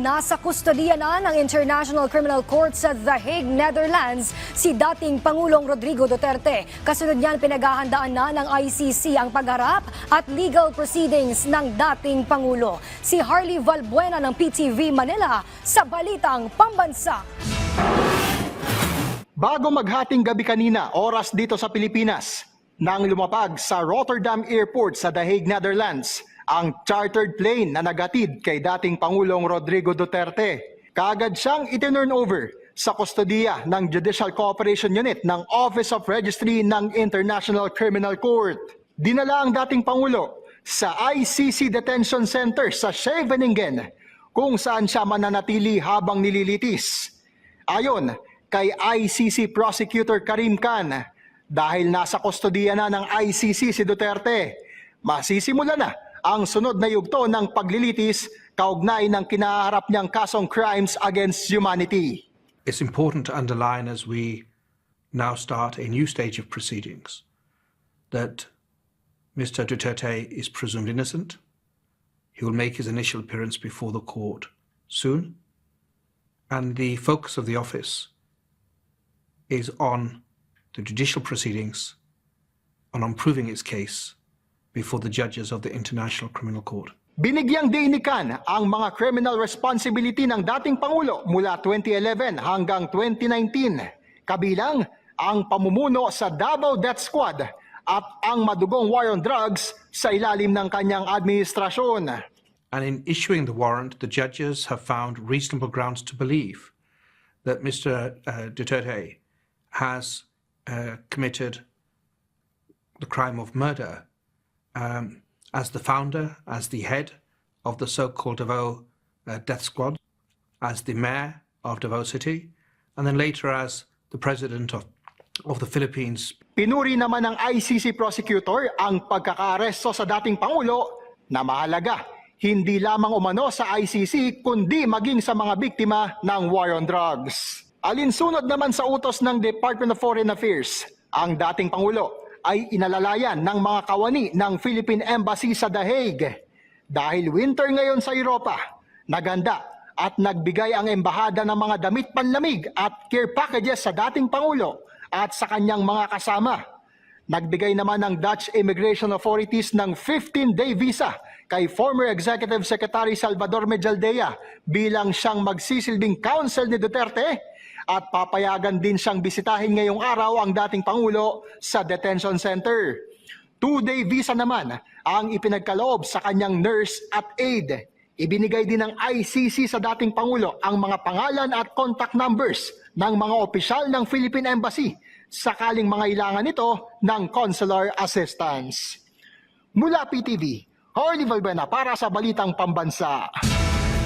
Nasa kustodiya na ng International Criminal Court sa The Hague, Netherlands si dating Pangulong Rodrigo Duterte. Kasunod niyan, pinaghahandaan na ng ICC ang pagharap at legal proceedings ng dating Pangulo. Si Harley Valbuena ng PTV Manila sa Balitang Pambansa. Bago maghating gabi kanina, oras dito sa Pilipinas, nang lumapag sa Rotterdam Airport sa The Hague, Netherlands, ang chartered plane na naghatid kay dating Pangulong Rodrigo Duterte. Kaagad siyang itinurn over sa kustodiya ng Judicial Cooperation Unit ng Office of Registry ng International Criminal Court. Dinala ang dating Pangulo sa ICC Detention Center sa Scheveningen, kung saan siya mananatili habang nililitis. Ayon kay ICC Prosecutor Karim Khan, dahil nasa kustodiya na ng ICC si Duterte, masisimula na ang sunod na yugto ng paglilitis kaugnay ng kinaharap niyang kasong crimes against humanity. It's important to underline as we now start a new stage of proceedings that Mr. Duterte is presumed innocent. He will make his initial appearance before the court soon, and the focus of the office is on the judicial proceedings and on proving its case before the judges of the International Criminal Court. Binigyang diinikan ang mga criminal responsibility ng dating Pangulo mula 2011 hanggang 2019, kabilang ang pamumuno sa Davao Death Squad at ang madugong war on drugs sa ilalim ng kanyang administrasyon. And in issuing the warrant, the judges have found reasonable grounds to believe that Mr. Duterte has committed the crime of murder as the founder, as the head of the so-called Davao Death Squad, as the mayor of Davao City, and then later as the president of the Philippines. Pinuri naman ng ICC prosecutor ang pagkakaaresto sa dating Pangulo na mahalaga, hindi lamang umano sa ICC kundi maging sa mga biktima ng war on drugs. Alinsunod naman sa utos ng Department of Foreign Affairs, ang dating Pangulo ay inalalayan ng mga kawani ng Philippine Embassy sa The Hague. Dahil winter ngayon sa Europa, naganda at nagbigay ang embahada ng mga damit panlamig at care packages sa dating Pangulo at sa kanyang mga kasama. Nagbigay naman ng Dutch Immigration Authorities ng 15-day visa kay former Executive Secretary Salvador Mejaldea bilang siyang magsisilbing counsel ni Duterte, at papayagan din siyang bisitahin ngayong araw ang dating Pangulo sa detention center. 2-day visa naman ang ipinagkaloob sa kanyang nurse at aide. Ibinigay din ng ICC sa dating Pangulo ang mga pangalan at contact numbers ng mga opisyal ng Philippine Embassy sakaling mga ilangan nito ng consular assistance. Mula PTV, Harley Valbuena para sa Balitang Pambansa.